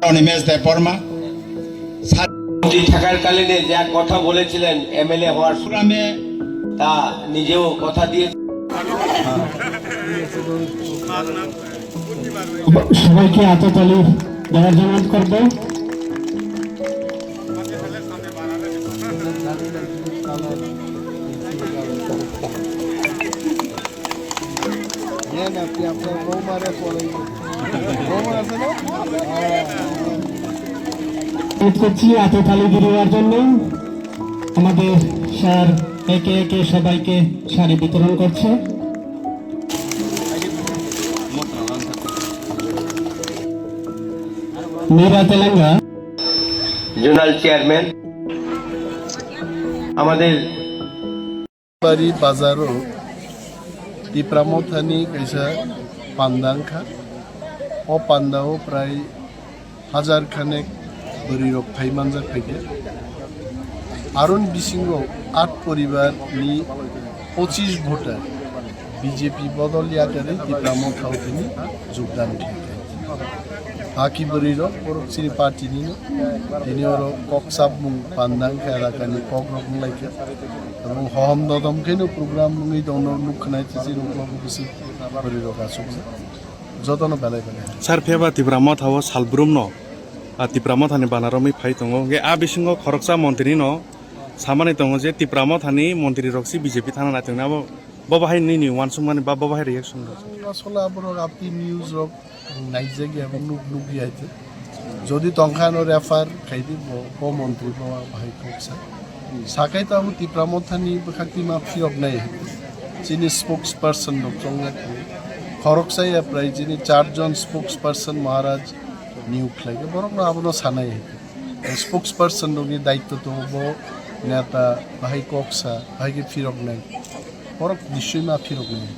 অনিমেষ দেববর্মা মন্ত্রী থাকাকালীনে যা কথা বলেছিলেন এমএলএ হওয়ার প্রোগ্রামে তা নিজেও কথা দিয়ে সবাইকে হাততালি দেওয়ার জন্য করবো। করছি হাততালি দেওয়ার জন্য। আমাদের স্যার একে একে সবাইকে শাড়ি বিতরণ করছে। মেরা তেলেঙ্গা জোনাল চেয়ারম্যান আমাদের बारी बाजारो तिप्रामथानी कैसा पान्दांखा ओ पान्दाओ प्राय 1000 खानेक बरी रक फाइमानजा फैके आरुन बिसिंगो 8 परिवार नि 25 भोटार बीजेपी बदलियाकारे तिप्रामथावनि योगदान थिए हाकी बरी रक परक्सिनि पार्टीनि दिनि अरो कक्साब मुं पान्दांखा राकानि कक रक लाइके এবং হহম দদমকেনো প্রোগ্রাম মুই দন নুখনাইতে যে রকম কিছু বরি রকা সুবজা যতন বেলাই বেলাই सार फेबा तिब्रामा थाव सालब्रुम न तिब्रामा थानि बानारमि फाइ दङ गे आ बिसिङो खरकसा मन्त्रि न सामानि दङ जे तिब्रामा थानि मन्त्रि रक्सि बिजेपि थाना नायथोंना बबाहाय नि वानसुम माने बबाहाय रिएक्शन আসলে আপনার আপনি নিউজ রক নাইজে গে এবং নুক নুক আইতে যদি তংখানো রেফার খাইদি ব মন্ত্রী বাবা ভাই কক্সা সাকাই তো আমি তিপ্রামথানি বখাক্তি মাফি অবনাই যিনি স্পোক্স পার্সন দংলা খরকসাই প্রায় যিনি 4 জন স্পোক্স পার্সন মহারাজ নিয়োগ লাগে বরং আপনার সানাই স্পোক্স পার্সন দংনি দায়িত্ব তো হব নেতা ভাই কক্সা ভাইকে ফিরক নাই বরং নিশ্চয়ই মা ফিরক নাই